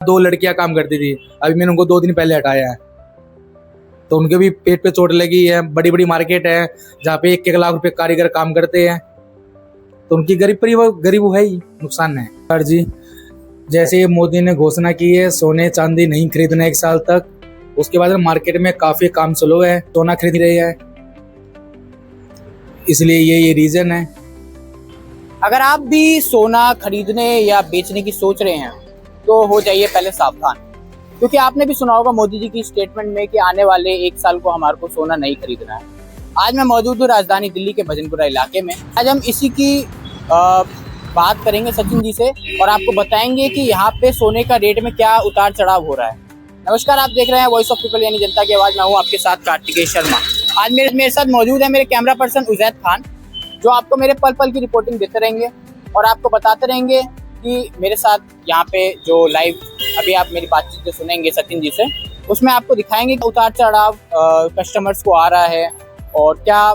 दो लड़कियां काम करती थी, अभी मैंने उनको 2 दिन पहले हटाया है। तो उनके भी पेट पे चोट लगी है। बड़ी बड़ी मार्केट है जहाँ पे 1-1 लाख रुपए कारीगर काम करते हैं, तो उनकी गरीब है ही, नुकसान है। सर जी, जैसे मोदी ने घोषणा की है सोने चांदी नहीं खरीदना 1 साल तक, उसके बाद मार्केट में काफी काम स्लो है, सोना खरीद रही है, इसलिए ये रीजन है। अगर आप भी सोना खरीदने या बेचने की सोच रहे हैं तो हो जाइए पहले सावधान, क्योंकि आपने भी सुना होगा मोदी जी की स्टेटमेंट में कि आने वाले 1 साल को हमारे को सोना नहीं खरीदना है। आज मैं मौजूद हूँ राजधानी दिल्ली के भजनपुरा इलाके में। आज हम इसी की बात करेंगे सचिन जी से और आपको बताएंगे कि यहाँ पे सोने का रेट में क्या उतार चढ़ाव हो रहा है। नमस्कार, आप देख रहे हैं वॉइस ऑफ पीपल यानी जनता की आवाज़। मैं हूँ आपके साथ कार्तिकेय शर्मा। आज मेरे साथ मौजूद है मेरे कैमरा पर्सन उजैद खान, जो आपको मेरे पल पल की रिपोर्टिंग देते रहेंगे और आपको बताते रहेंगे कि मेरे साथ यहाँ पे जो लाइव अभी आप मेरी बातचीत जो सुनेंगे सचिन जी से, उसमें आपको दिखाएंगे कि उतार चढ़ाव कस्टमर्स को आ रहा है और क्या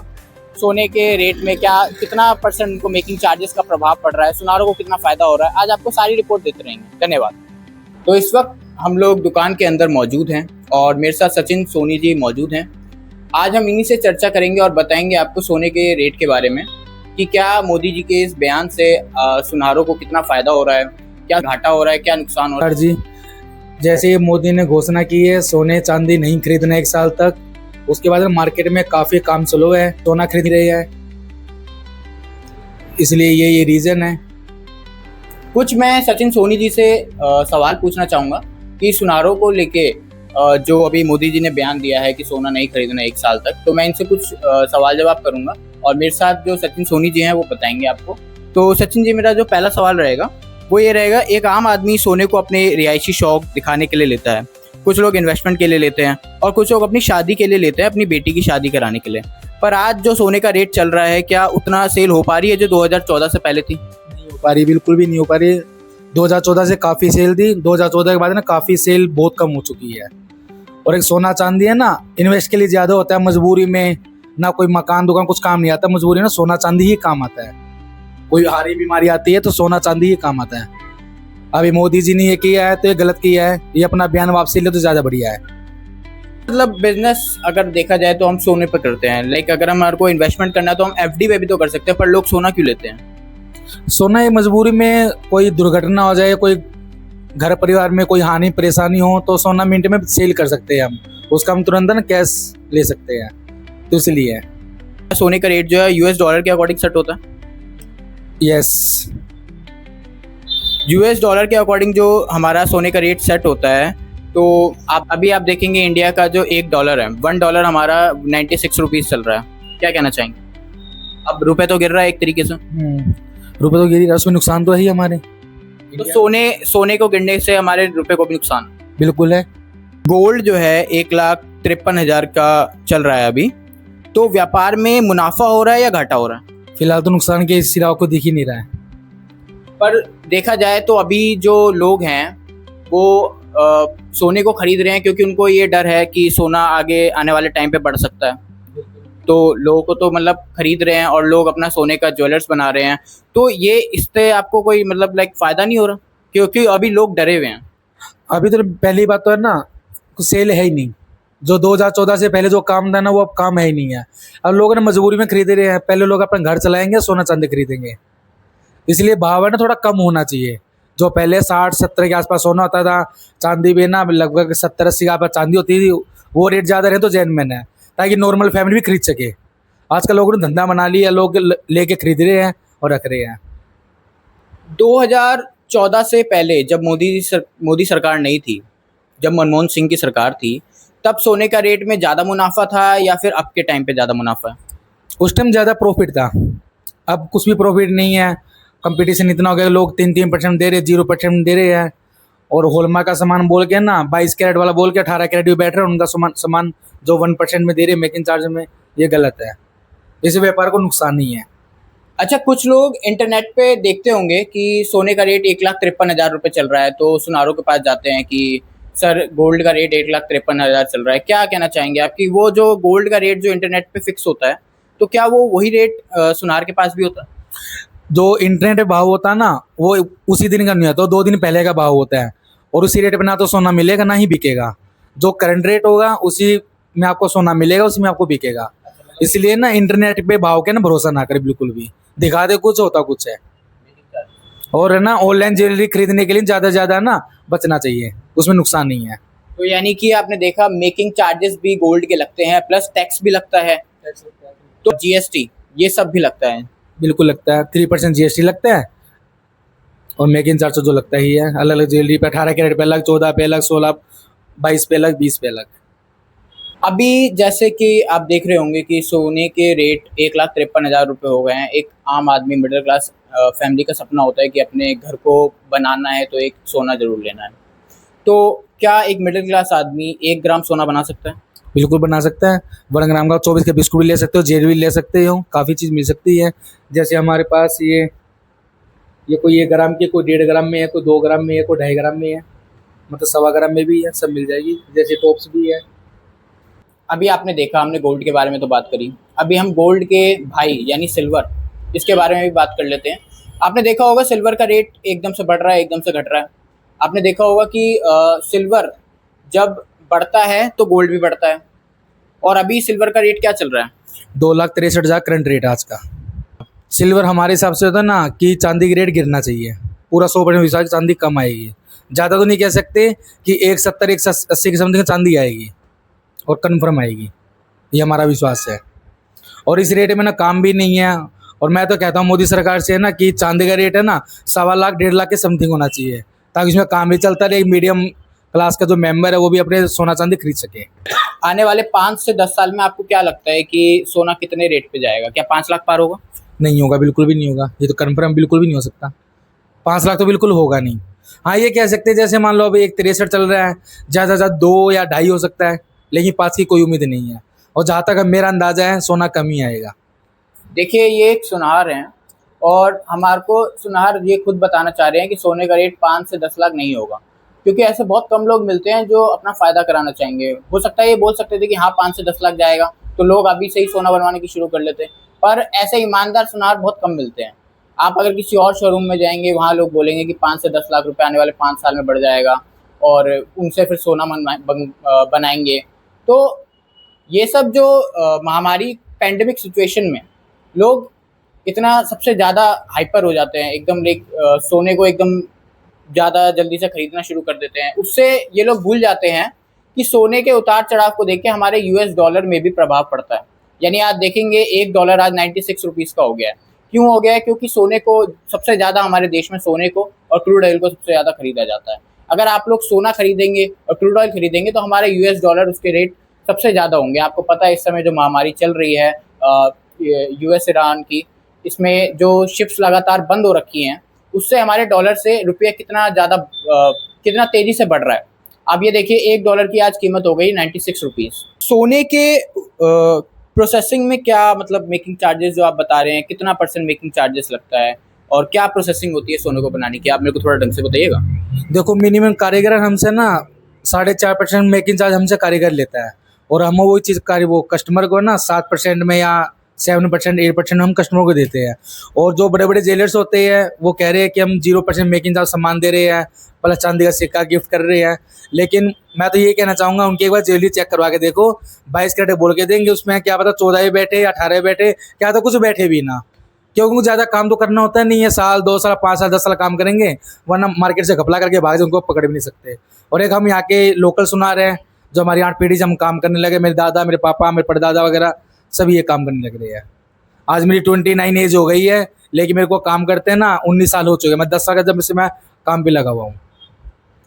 सोने के रेट में कितना परसेंट उनको मेकिंग चार्जेस का प्रभाव पड़ रहा है, सुनारों को कितना फायदा हो रहा है। आज आपको सारी रिपोर्ट देते रहेंगे। धन्यवाद। तो इस वक्त हम लोग दुकान के अंदर मौजूद हैं और मेरे साथ सचिन सोनी जी मौजूद हैं। आज हम इन्हीं से चर्चा करेंगे और बताएंगे आपको सोने के रेट के बारे में कि क्या मोदी जी के इस बयान से सुनारों को कितना फायदा हो रहा है, क्या घाटा हो रहा है, क्या नुकसान हो रहा है। सर जी, जैसे मोदी ने घोषणा की है सोने चांदी नहीं खरीदना 1 साल तक, उसके बाद मार्केट में काफी काम स्लो है, सोना खरीद रही है, इसलिए ये रीजन है। कुछ मैं सचिन सोनी जी से सवाल पूछना चाहूँगा कि सुनारों को लेके जो अभी मोदी जी ने बयान दिया है कि सोना नहीं खरीदना 1 साल तक, तो मैं इनसे कुछ सवाल जवाब करूँगा और मेरे साथ जो सचिन सोनी जी हैं वो बताएंगे आपको। तो सचिन जी, मेरा जो पहला सवाल रहेगा वो ये रहेगा, एक आम आदमी सोने को अपने रिहायशी शौक दिखाने के लिए लेता है, कुछ लोग इन्वेस्टमेंट के लिए लेते हैं और कुछ लोग अपनी शादी के लिए लेते हैं, अपनी बेटी की शादी कराने के लिए। पर आज जो सोने का रेट चल रहा है, क्या उतना सेल हो पा रही है जो 2014 से पहले थी? नहीं हो पा रही, बिल्कुल भी नहीं हो पा रही। 2014 से काफी सेल थी, 2014 के बाद ना काफी सेल बहुत कम हो चुकी है। और एक सोना चांदी है ना, इन्वेस्ट के लिए ज्यादा होता है, मजबूरी में ना कोई मकान दुकान कुछ काम नहीं आता, मजबूरी ना सोना चांदी ही काम आता है। कोई हारी बीमारी आती है तो सोना चांदी ही काम आता है। अभी मोदी जी ने ये किया है तो ये गलत किया है, ये अपना बयान वापसी ले तो ज्यादा बढ़िया है। मतलब बिजनेस अगर देखा जाए तो हम सोने पर करते हैं, लाइक अगर हमारे को इन्वेस्टमेंट करना है तो हम एफडी पे भी तो कर सकते हैं, पर लोग सोना क्यों लेते हैं? सोना ये मजबूरी में कोई दुर्घटना हो जाए, कोई घर परिवार में कोई हानि परेशानी हो तो सोना मिनट में सेल कर सकते हैं हम, उसका हम तुरंत ना कैश ले सकते हैं, तो इसलिए सोने का रेट जो है यूएस डॉलर के अकॉर्डिंग सेट होता है। यस, यूएस डॉलर के अकॉर्डिंग जो हमारा सोने का रेट सेट होता है, तो आप देखेंगे इंडिया का जो $1 है, $1 हमारा 96 रुपीज़ चल रहा है। क्या कहना चाहेंगे? अब रुपए तो गिर रहा है एक तरीके से। रुपए तो गिर रहा है, उसमें नुकसान तो है ही हमारे। तो सोने को गिरने से हमारे रुपए को भी नुकसान बिल्कुल है। गोल्ड जो है 1,53,000 का चल रहा है अभी, तो व्यापार में मुनाफा हो रहा है या घाटा हो रहा है? फिलहाल तो नुकसान के सिराव को दिख ही नहीं रहा है। पर देखा जाए तो अभी जो लोग हैं वो सोने को खरीद रहे हैं क्योंकि उनको ये डर है कि सोना आगे आने वाले टाइम पे बढ़ सकता है, तो लोगों को तो मतलब खरीद रहे हैं और लोग अपना सोने का ज्वेलर्स बना रहे हैं। तो ये इससे आपको कोई मतलब लाइक फायदा नहीं हो रहा क्योंकि अभी लोग डरे हुए हैं? अभी तो पहली बात तो है ना, कुछ सेल है ही नहीं। जो 2014 से पहले जो काम था ना, वो अब काम है ही नहीं है। अब लोग ना मजबूरी में खरीद रहे हैं, पहले लोग अपना घर चलाएंगे, सोना चांदी खरीदेंगे, इसलिए भाव है ना थोड़ा कम होना चाहिए। जो पहले 60-70 के आसपास सोना होता था, चांदी भी ना लगभग 70-80 के आसपास चांदी होती थी, वो रेट ज़्यादा रहे तो जेन्युइन है, ताकि नॉर्मल फैमिली भी खरीद सके। आजकल लोगों ने धंधा बना लिया, लोग लेके खरीद रहे हैं और रख रहे हैं। 2014 से पहले जब मोदी सरकार नहीं थी, जब मनमोहन सिंह की सरकार थी, तब सोने का रेट में ज़्यादा मुनाफा था या फिर अब के टाइम पे ज़्यादा मुनाफा है? उस टाइम ज़्यादा प्रॉफिट था, अब कुछ भी प्रॉफिट नहीं है। कंपटीशन इतना हो गया, लोग 3% दे रहे, 0% दे रहे हैं, और हॉलमार्क का सामान बोल के ना 22 कैरेट वाला बोल के 18 कैरेट भी बैठ रहे हैं, उनका सामान जो 1% में दे रहे मेकिंग चार्ज में, ये गलत है। इस व्यापार को नुकसान नहीं है। अच्छा, कुछ लोग इंटरनेट पे देखते होंगे कि सोने का रेट 1,53,000 रुपये चल रहा है, तो सुनारों के पास जाते हैं कि सर गोल्ड का रेट 1,53,000 चल रहा है। क्या कहना चाहेंगे आपकी, वो जो गोल्ड का रेट जो इंटरनेट पे फिक्स होता है, तो क्या वो वही रेट सुनार के पास भी होता है? जो इंटरनेट पे भाव होता है ना, वो उसी दिन का नहीं होता, 2 दिन पहले का भाव होता है। और उसी रेट पे ना तो सोना मिलेगा ना ही बिकेगा। जो करंट रेट होगा उसी में आपको सोना मिलेगा, उसी में आपको बिकेगा। इसलिए ना इंटरनेट पे भाव के ना भरोसा ना करें बिल्कुल भी, दिखा दे कुछ होता कुछ है। और है ना ऑनलाइन ज्वेलरी खरीदने के लिए ज़्यादा ज़्यादा ना बचना चाहिए, उसमें नुकसान नहीं है। तो यानी कि आपने देखा मेकिंग चार्जेस भी गोल्ड के लगते हैं, प्लस टैक्स भी लगता है, तो जीएसटी ये सब भी लगता है। बिल्कुल लगता है, 3% GST लगता है, और मेकिंग चार्ज तो जो लगता ही है। अलग अलग ज्वेलरी पे 18 कैरेट पे अलग, 14 पे अलग, 16, 22 पे अलग, 20 पे अलग। अभी जैसे कि आप देख रहे होंगे कि सोने के रेट 1,53,000 रुपये हो गए हैं। एक आम आदमी मिडिल क्लास फैमिली का सपना होता है कि अपने घर को बनाना है तो एक सोना जरूर लेना है। तो क्या एक मिडिल क्लास आदमी 1 ग्राम सोना बना सकता है? बिल्कुल बना सकता है। 1 ग्राम का 24 के बिस्कुट भी ले सकते हो, जेल भी ले सकते हो, काफ़ी चीज़ मिल सकती है। जैसे हमारे पास ये कोई 1 ग्राम की, कोई 1.5 ग्राम में है, कोई 2 ग्राम में है, कोई 2.5 ग्राम में है, मतलब 1.25 ग्राम में भी है, सब मिल जाएगी। जैसे टॉप्स भी है। अभी आपने देखा, हमने गोल्ड के बारे में तो बात करी, अभी हम गोल्ड के भाई यानी सिल्वर, इसके बारे में भी बात कर लेते हैं। आपने देखा होगा सिल्वर का रेट एकदम से बढ़ रहा है, एकदम से घट रहा है। आपने देखा होगा कि सिल्वर जब बढ़ता है तो गोल्ड भी बढ़ता है। और अभी सिल्वर का रेट क्या चल रहा है? 2,63,000 करंट रेट आज का। सिल्वर हमारे हिसाब से होता है ना कि चांदी की रेट गिरना चाहिए, पूरा 100% विश्वास चांदी कम आएगी। ज़्यादा तो नहीं कह सकते कि 170 180 के समथिंग चांदी आएगी और कन्फर्म आएगी, ये हमारा विश्वास है। और इस रेट में ना काम भी नहीं है। और मैं तो कहता हूँ मोदी सरकार से है ना कि चांदी का रेट है ना 1.25 लाख 1.5 लाख के समथिंग होना चाहिए, ताकि इसमें काम भी चलता रहे, मीडियम क्लास का जो मेंबर है वो भी अपने सोना चांदी खरीद सके। आने वाले 5 से 10 साल में आपको क्या लगता है कि सोना कितने रेट पे जाएगा? क्या 5 लाख पार होगा? नहीं होगा, बिल्कुल भी नहीं होगा, ये तो कन्फर्म बिल्कुल भी नहीं हो सकता। 5 लाख तो बिल्कुल होगा नहीं। हाँ, ये कह सकते हैं जैसे मान लो अभी 1,63 चल रहा है, ज़्यादा से ज़्यादा 2 या 2.5 हो सकता है, लेकिन 5 की कोई उम्मीद नहीं है। और जहाँ तक मेरा अंदाजा है सोना कम ही आएगा। देखिए, ये एक सुनार हैं और हमारे को सुनार ये खुद बताना चाह रहे हैं कि सोने का रेट 5 से 10 लाख नहीं होगा, क्योंकि ऐसे बहुत कम लोग मिलते हैं जो अपना फ़ायदा कराना चाहेंगे। हो सकता है ये बोल सकते थे कि हाँ 5 से 10 लाख जाएगा, तो लोग अभी से ही सोना बनवाने की शुरू कर लेते, पर ऐसे ईमानदार सुनार बहुत कम मिलते हैं। आप अगर किसी और शोरूम में जाएंगे, वहाँ लोग बोलेंगे कि 5 से 10 लाख रुपए आने वाले 5 साल में बढ़ जाएगा और उनसे फिर सोना बनाएंगे। तो ये सब जो महामारी पैंडेमिक सिचुएशन में लोग इतना सबसे ज़्यादा हाइपर हो जाते हैं, एकदम सोने को एकदम ज़्यादा जल्दी से खरीदना शुरू कर देते हैं। उससे ये लोग भूल जाते हैं कि सोने के उतार चढ़ाव को देख के हमारे यूएस डॉलर में भी प्रभाव पड़ता है। यानी आज देखेंगे $1 आज 96 रुपीज़ का हो गया है। क्यों हो गया है? क्योंकि सोने को सबसे ज़्यादा हमारे देश में सोने को और क्रूड ऑयल को सबसे ज़्यादा खरीदा जाता है। अगर आप लोग सोना खरीदेंगे और क्रूड ऑयल खरीदेंगे तो हमारे यूएस डॉलर उसके रेट सबसे ज़्यादा होंगे। आपको पता है इस समय जो महामारी चल रही है यूएस ईरान की, इसमें जो शिप्स लगातार बंद हो रखी हैं, उससे हमारे डॉलर से रुपये कितना तेज़ी से बढ़ रहा है। आप ये देखिए, $1 की आज कीमत हो गई 96 रुपीज़। सोने के प्रोसेसिंग में क्या मतलब मेकिंग चार्जेस जो आप बता रहे हैं, कितना % मेकिंग चार्जेस लगता है और क्या प्रोसेसिंग होती है सोने को बनाने की? आप मेरे को थोड़ा ढंग से बताइएगा। देखो, मिनिमम कारीगर हमसे ना 4.5% मेकिंग चार्ज हमसे कारीगर लेता है, और हम वो चीज़ वो कस्टमर को ना 7% में या 7% 8% हम कस्टमर को देते हैं। और जो बड़े बड़े ज्वेलर्स होते हैं वो कह रहे हैं कि हम 0% मेकिंग चार्ज सामान दे रहे हैं, प्लस चांदी का सिक्का गिफ्ट कर रहे हैं। लेकिन मैं तो ये कहना चाहूँगा उनकी एक बार ज्वेलरी चेक करवा के देखो। 22 कैरेट बोल के देंगे, उसमें क्या पता 14 बैठे या 18 बैठे, क्या तो कुछ बैठे भी ना, क्योंकि ज़्यादा काम तो करना होता नहीं है। साल 2 साल 5 साल 10 साल काम करेंगे, वरना मार्केट से घपला करके भाग जाए, उनको पकड़ भी नहीं सकते। और एक हम यहाँ के लोकल सुनार हैं, जो हमारी 8 पीढ़ी से हम काम करने लगे, मेरे दादा, मेरे पापा, मेरे परदादा वगैरह सभी ये काम करने लग रहे हैं। आज मेरी 29 एज हो गई है, लेकिन मेरे को काम करते हैं ना 19 साल हो चुके हैं। मैं 10 साल का जब से मैं काम पे लगा हुआ हूँ,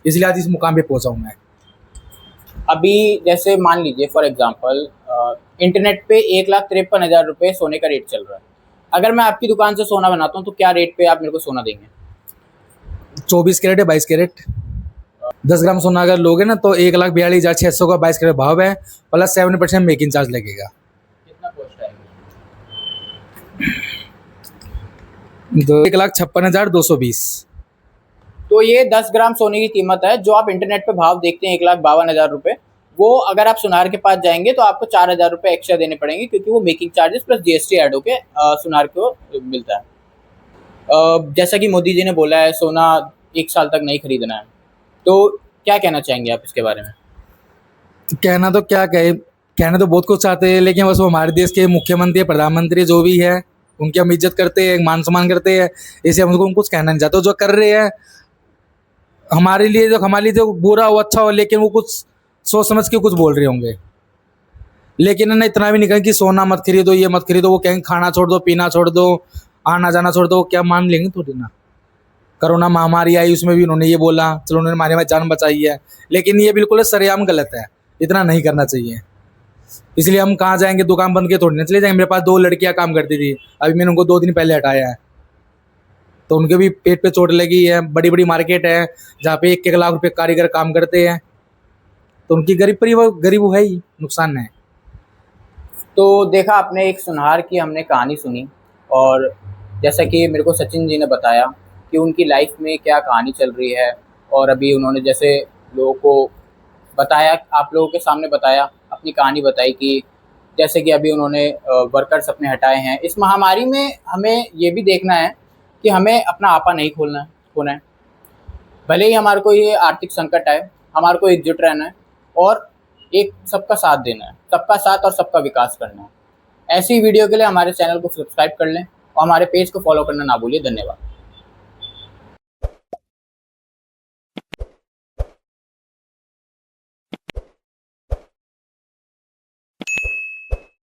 इसलिए आज इस मुकाम पे पहुँचा हूँ मैं। अभी जैसे मान लीजिए फॉर एग्जांपल इंटरनेट पे 1,53,000 रुपये सोने का रेट चल रहा है। अगर मैं आपकी दुकान से सोना बनाता हूँ तो क्या रेट पे आप मेरे को सोना देंगे? 24 कैरेट है, 22 कैरेट। 10 ग्राम सोना अगर लोगे ना तो 1,42,600 का 22 कैरेट भाव है, प्लस 7% मेकिंग चार्ज लगेगा। कितना कॉस्ट आएगा? तो 1,56,220। तो ये 10 ग्राम सोने की कीमत है। जो आप इंटरनेट पे भाव देखते हैं 1,52,000 रुपये, वो अगर आप सुनार के पास जाएंगे तो आपको 4,000 रुपये एक्स्ट्रा देने पड़ेंगे, क्योंकि वो making charges plus GST add होके सुनार को मिलता है। जैसा कि मोदी जी ने बोला है सोना 1 साल तक नहीं खरीदना है, तो क्या कहना चाहेंगे आप इसके बारे में? कहना तो क्या कहे, कहना तो बहुत कुछ चाहते हैं, लेकिन बस वो हमारे देश के मुख्यमंत्री प्रधानमंत्री जो भी है उनकी हम इज्जत करते हैं, मान सम्मान करते हैं, इसे हमको कुछ कहना नहीं चाहते। जो कर रहे हैं हमारे लिए जो बुरा हो अच्छा हो, लेकिन वो कुछ सोच समझ के कुछ बोल रहे होंगे। लेकिन ना इतना भी नहीं कहें कि सोना मत खरीदो, ये मत खरीदो, वो कहेंगे खाना छोड़ दो, पीना छोड़ दो, आना जाना छोड़ दो, क्या मान लेंगे थोड़ी ना। कोरोना महामारी आई उसमें भी उन्होंने ये बोला, चलो उन्होंने हमारी जान बचाई है, लेकिन ये बिल्कुल सरेआम गलत है, इतना नहीं करना चाहिए। इसलिए हम कहाँ जाएंगे, दुकान बंद के थोड़ी ना चले जाएंगे। मेरे पास 2 लड़कियां काम करती थी, अभी मैंने उनको 2 दिन पहले हटाया है, तो उनके भी पेट पे चोट लगी है। बड़ी बड़ी मार्केट है जहाँ पे 1-1 लाख रुपए कारीगर काम करते हैं, तो उनकी गरीब है ही, नुकसान है। तो देखा आपने, एक सुनहार की हमने कहानी सुनी, और जैसा कि मेरे को सचिन जी ने बताया कि उनकी लाइफ में क्या कहानी चल रही है, और अभी उन्होंने जैसे लोगों को बताया, आप लोगों के सामने बताया, अपनी कहानी बताई कि जैसे कि अभी उन्होंने वर्कर्स अपने हटाए हैं। इस महामारी में हमें ये भी देखना है कि हमें अपना आपा नहीं खोना है। भले ही हमारे को ये आर्थिक संकट आए, हमारे को एकजुट रहना है और एक सबका साथ देना है, सबका साथ और सबका विकास करना है। ऐसी वीडियो के लिए हमारे चैनल को सब्सक्राइब कर लें और हमारे पेज को फॉलो करना ना भूलिए। धन्यवाद।